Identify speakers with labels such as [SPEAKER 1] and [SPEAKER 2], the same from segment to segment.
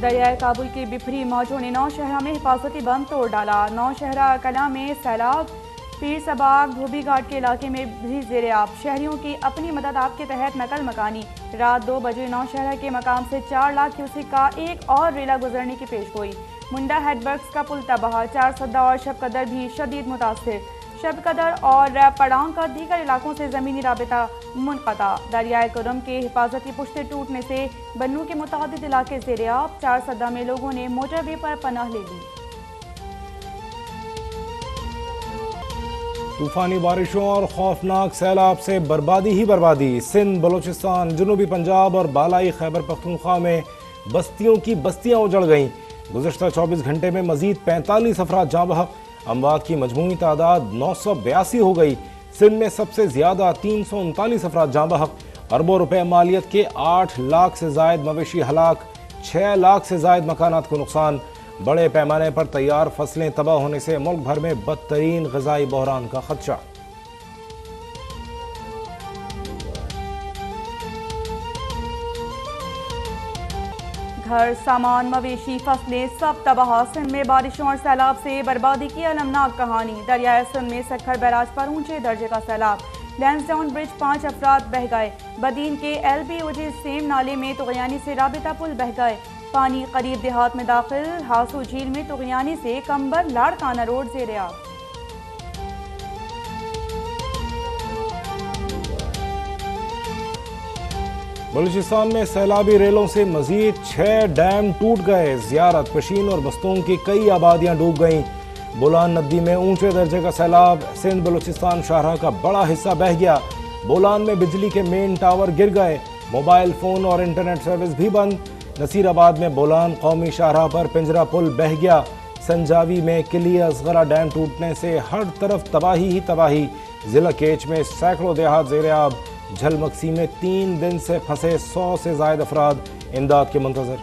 [SPEAKER 1] दरियाए काबुल के बिफरी मौजों ने नौशहरा में हिफाजती बंद तोड़ डाला। नौशहरा कला में सैलाब, पीर सबाग, धोबी घाट के इलाके में भी ज़ेर-ए-आब। शहरियों की अपनी मदद आप के तहत नकल मकानी। रात 2 बजे नौशहरा के मकाम से 4 लाख क्यूसेक का एक और रेला गुजरने की पेश गोई। मुंडा हेडवर्क्स का पुल तबाह, 4 सद्दा और शब कदर भी शदीद मुतासिर। शब कदर और पड़ांग का दीगर इलाकों से ज़मीनी राबिता मुनक़ता। दरियाए कुरम के हिफाजती पुश्ते टूटने से बन्नू के मुतादिद इलाके ज़ेर-ए-आब। 4 सद्दा में लोगों ने मोटरवे पर पनाह ले ली।
[SPEAKER 2] तूफानी बारिशों और खौफनाक सैलाब से बर्बादी ही बर्बादी। सिंध, बलोचिस्तान, जनूबी पंजाब और बालाई खैबर पख्तूनख्वा में बस्तियों की बस्तियां उजड़ गईं। गुज़श्ता 24 घंटे में मजीद 45 अफराद जाँ बहक। अमवात की मजमूई तादाद 982 हो गई। सिंध में सबसे ज्यादा 339 अफराद जाँ बहक। अरबों रुपए मालियत के 8 लाख से जायद मवेशी हलाक, 6 लाख से जायद मकानात को नुकसान। बड़े पैमाने पर तैयार फसलें तबाह होने से मुल्क भर में बदतरीन ग़िज़ाई बहरान का खदशा।
[SPEAKER 1] घर, सामान, मवेशी, फसलें सब तबाह। सिंध में बारिशों और सैलाब से बर्बादी की अलमनाक कहानी। दरियाए सिंध में सखर बैराज पर ऊंचे दर्जे का सैलाब। लैंसडाउन ब्रिज 5 अफराद बह गए। बदीन के LBOJ सेम नाले में तुगयानी से राबिता पुल बह गए। पानी करीब देहात में दाखिल। हासू झील में तुगयानी से कंबर लाड़काना रोड ज़ेर-ए-आब।
[SPEAKER 2] बलूचिस्तान में सैलाबी रेलों से मजीद 6 डैम टूट गए। ज़ियारत, पशीन और बस्तों की कई आबादियां डूब गईं। बोलान नदी में ऊंचे दर्जे का सैलाब। सिंध बलूचिस्तान शाहराह का बड़ा हिस्सा बह गया। बोलान में बिजली के मेन टावर गिर गए। मोबाइल फोन और इंटरनेट सर्विस भी बंद। नसीराबाद में बोलान कौमी शाहराह पर पिंजरा पुल बह गया। संजावी में किली असगरा डैम टूटने से हर तरफ तबाही ही तबाही। जिला केच में सैकड़ों देहात ज़ेर-ए-आब। झलमक्सी में 3 दिन से फंसे 100 से जायद अफराद इमदाद के मुंतज़र।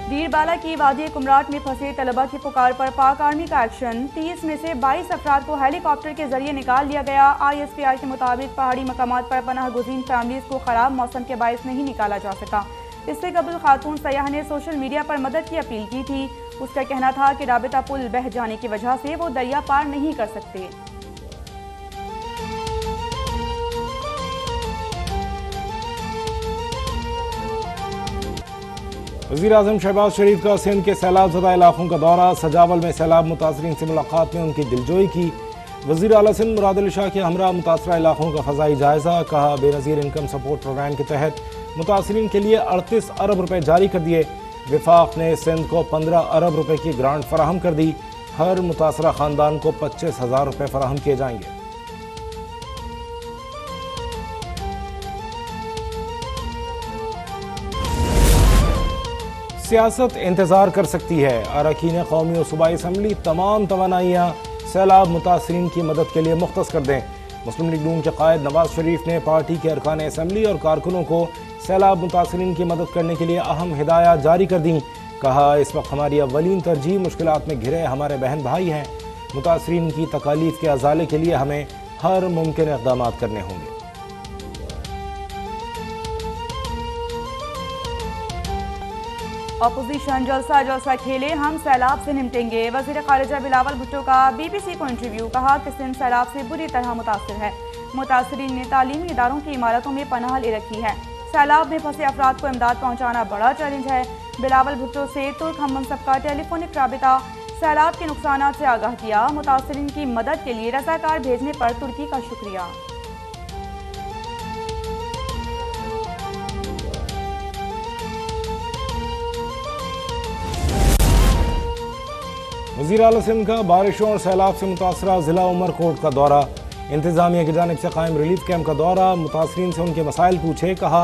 [SPEAKER 1] डीरबाला की वादी कुमराट में फंसे तलबा की पुकार पर पाक आर्मी का एक्शन। 30 में से 22 अफराद को हेलीकॉप्टर के जरिए निकाल लिया गया। ISPR के मुताबिक पहाड़ी मकामात पर पनाह गुज़ीन फैमिलीज को खराब मौसम के बायस नहीं निकाला जा सका। इससे कबल खातून सयाह ने सोशल मीडिया पर मदद की अपील की थी। उसका कहना था कि राबिता पुल बह जाने की वजह से वो दरिया पार नहीं कर सकते।
[SPEAKER 2] वज़ीर आज़म शहबाज शरीफ का सिंध के सैलाब ज़दा इलाकों का दौरा। सजावल में सैलाब मुतासरीन से मुलाकात में उनकी दिलजोई की। वज़ीर आला सिंध मुराद अली शाह के हमरा मुतासरा इलाकों का फ़ज़ाई जायज़ा। कहा, बेनज़ीर इनकम सपोर्ट प्रोग्राम के तहत मुतासरीन के लिए 38 अरब रुपए जारी कर दिए। विफाक ने सिंध को 15 अरब रुपए की ग्रांट फराहम कर दी। हर मुतासरा ख़ानदान को 25,000 रुपए फराहम किए जाएंगे। सियासत इंतजार कर सकती है। अरकान कौमी और सूबाई असम्बली तमाम तवानाइयाँ सैलाब मुतासरीन की मदद के लिए मुख्तस कर दें। मुस्लिम लीग नून के कायद नवाज शरीफ ने पार्टी के अरकान असम्बली और कारकुनों को सैलाब मुतासरीन की मदद करने के लिए अहम हिदायत जारी कर दी। कहा, इस वक्त हमारी अव्वलीन तरजीह मुश्किलात में घिरे हमारे बहन भाई हैं। मुतासरीन की तकालीफ के अजाले के लिए हमें हर मुमकिन इक़दाम करने होंगे।
[SPEAKER 1] अपोजिशन जलसा जलसा खेले, हम सैलाब से निपटेंगे। वज़ीर ख़ारिजा बिलावल भुट्टो का BBC को इंटरव्यू। कहा कि सिंध सैलाब से बुरी तरह मुतासर है। मुतासरीन ने तालीमी इदारों की इमारतों में पनाह ले रखी है। सैलाब में फंसे अफराद को इमदाद पहुँचाना बड़ा चैलेंज है। बिलावल भुट्टो से तुर्क हम मनसब का टेलीफोनिक राबिता। सैलाब के नुकसान से आगाह किया। मुतासरीन की मदद के लिए रज़ाकार भेजने पर तुर्की का शुक्रिया।
[SPEAKER 2] वज़ीर आला सिंध का बारिशों और सैलाब से मुतासरा ज़िला उमरकोट का दौरा। इंतज़ामिया की जानिब से कायम रिलीफ कैंप का दौरा। मुतासरीन से उनके मसाइल पूछे। कहा,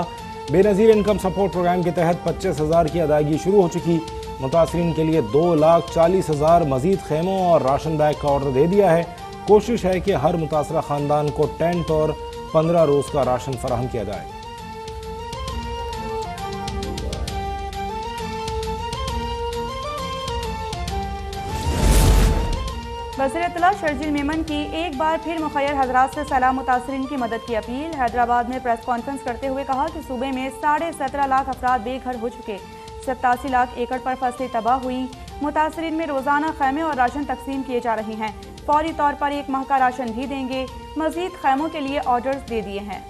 [SPEAKER 2] बेनज़ीर इनकम सपोर्ट प्रोग्राम के तहत 25,000 की अदायगी शुरू हो चुकी। मुतासरीन के लिए 2,40,000 मजीद खेमों और राशन बैग का ऑर्डर दे दिया है। कोशिश है कि हर मुतासरा ख़ानदान को टेंट और 15 रोज़ का राशन फराहम किया जाए।
[SPEAKER 1] वज़ीर इत्तला शर्जील मेमन की एक बार फिर मुखय्यर हजरात से सैलाब मुतासरीन की मदद की अपील। हैदराबाद में प्रेस कॉन्फ्रेंस करते हुए कहा कि सूबे में 17.5 लाख अफराद बेघर हो चुके, 87 लाख एकड़ पर फसलें तबाह हुई। मुतासरीन में रोज़ाना खैमे और राशन तकसीम किए जा रहे हैं। फौरी तौर पर 1 माह का राशन भी देंगे। मजीद खैमों के लिए ऑर्डर्स दे दिए हैं।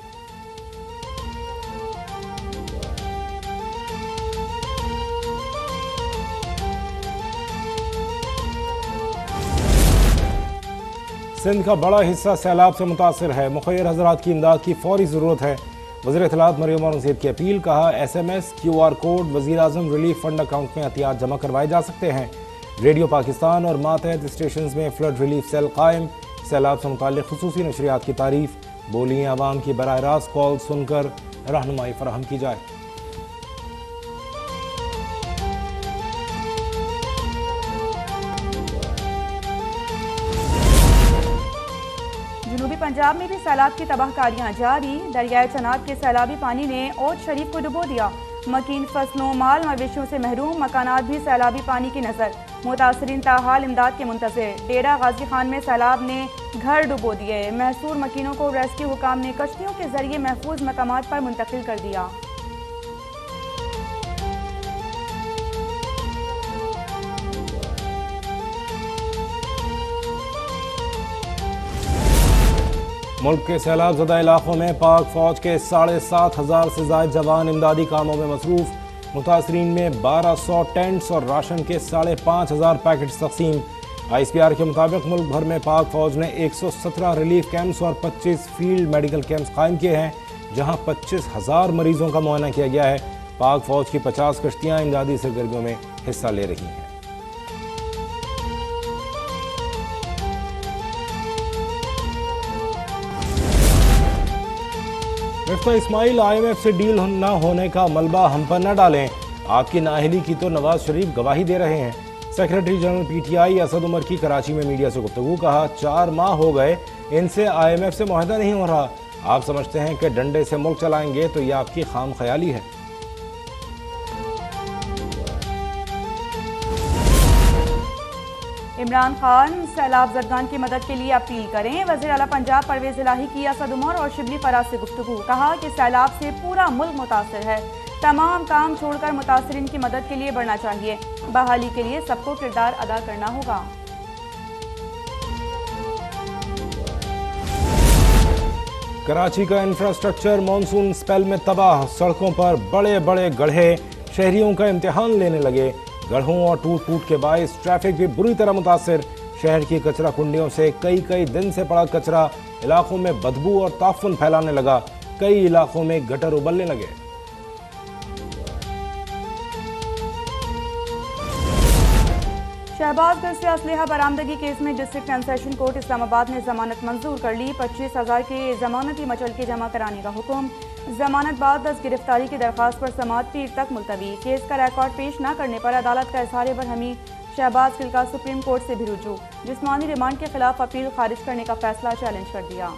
[SPEAKER 2] सिंध का बड़ा हिस्सा सैलाब से मुतासर है। मुखय्यर हजरात की इमदाद की फौरी ज़रूरत है। वज़ीर इत्तलात मरियम औरंगज़ेब की अपील। कहा SMS QR कोड वज़ीर आज़म रिलीफ फंड अकाउंट में एहतियात जमा करवाए जा सकते हैं। रेडियो पाकिस्तान और मातहत स्टेशन में फ्लड रिलीफ सेल कायम। सैलाब से मुताल्लिक़ खुसूसी नशरियात की तारीफ। बोलिए आवाम की बराह रास्त कॉल सुनकर रहनुमाई फराहम की जाए।
[SPEAKER 1] जनूबी पंजाब में भी सैलाब की तबाहकारियां जारी। दरियाए चनाब के सैलाबी पानी ने औद शरीफ को डुबो दिया। मकीन फसलों माल मवेशियों से महरूम मकानात भी सैलाबी पानी की नजर। मुतासरीन ताहाल इमदाद के मुंतज़िर। डेरा गाजी खान में सैलाब ने घर डुबो दिए। महसूर मकीनों को रेस्क्यू हुकाम ने कश्तियों के जरिए महफूज मकामात पर मुंतकिल कर दिया।
[SPEAKER 2] मुल्क के सैलाब ज़दा इलाकों में पाक फौज के 7,500 से ज़ायद जवान इमदादी कामों में मसरूफ़। मुतासरीन में 1200 टेंट्स और राशन के 5,500 पैकेट्स तकसीम। ISPR के मुताबिक मुल्क भर में पाक फौज ने 117 रिलीफ कैंप्स और 25 फील्ड मेडिकल कैंप्स कायम किए हैं, जहां 25,000 मरीजों का मुआयना किया गया है। पाक फौज की 50 कश्तियाँ इमदादी सरगर्मियों में हिस्सा ले रही हैं। मिफ्ता इस्माइल IMF से डील न होने का मलबा हम पर न डालें। आपकी नाअहली की तो नवाज शरीफ गवाही दे रहे हैं। Secretary general PTI Asad Umar की कराची में मीडिया से गुफ्तगू। कहा 4 माह हो गए इनसे IMF से मुआहदा नहीं हो रहा। आप समझते हैं कि डंडे से मुल्क चलाएंगे तो यह आपकी खाम ख्याली है।
[SPEAKER 1] इमरान खान सैलाब ज़दगान की मदद के लिए अपील करें। वज़ीर आला पंजाब परवेज़ इलाही की असद उमर और शिबली फराज से गुफ्तगू। कहा कि सैलाब से पूरा मुल्क मुतासर है। तमाम काम छोड़कर मुतासरीन की मदद के लिए बढ़ना चाहिए। बहाली के लिए सबको किरदार अदा करना होगा।
[SPEAKER 2] कराची का इंफ्रास्ट्रक्चर मानसून स्पेल में तबाह। सड़कों पर बड़े बड़े गड्ढे शहरियों का इम्तिहान लेने लगे। गड्ढों और टूट के बायस ट्रैफिक भी बुरी तरह मुतासिर। शहर की कचरा कुंडियों से कई दिन से पड़ा कचरा इलाकों में बदबू और ताफुन फैलाने लगा। कई इलाकों में गटर उबलने लगे।
[SPEAKER 1] शहबाजगंज से असलहा बरामदगी केस में district and session court Islamabad ने जमानत मंजूर कर ली। 25,000 के जमानती मचलके जमा कराने का हुक्म। जमानत बाद 10 गिरफ्तारी की दरख्वास्त पर समाअत पीर तक मुलतवी। केस का रिकॉर्ड पेश न करने पर अदालत का इज़हार बरहमी। शहबाज गिल का सुप्रीम कोर्ट से भी रुजू। जिस्मानी रिमांड के खिलाफ अपील खारिज करने का फैसला चैलेंज कर दिया।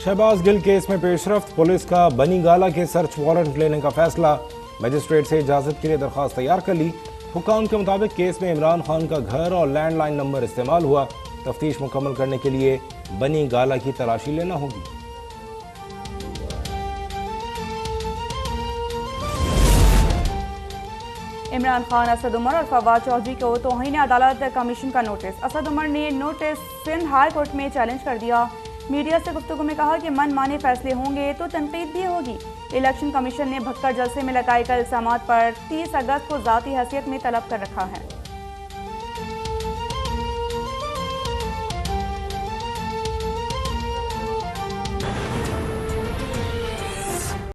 [SPEAKER 2] शहबाज गिल केस में पेशरफ्त। पुलिस का बनी गाला के सर्च वारंट लेने का फैसला। मजिस्ट्रेट से इजाजत के लिए दरख्वास्त तैयार कर ली। हुक्काम के मुताबिक केस में इमरान खान का घर और लैंडलाइन नंबर इस्तेमाल हुआ। तफ्तीश मुकम्मल करने के लिए बनी गाला की तलाशी लेना होगी।
[SPEAKER 1] इमरान खान, असद उमर और फवाद चौधरी को तौहीन अदालत कमीशन का नोटिस। असद उमर ने नोटिस सिंध हाई कोर्ट में चैलेंज कर दिया। मीडिया से गुफ्तगू में कहा कि मन माने फैसले होंगे तो तनकीद भी होगी। इलेक्शन कमीशन ने भक्कर जलसे में लगाए गए इल्जामात पर 30 अगस्त को ज़ाती हैसियत में तलब कर रखा है।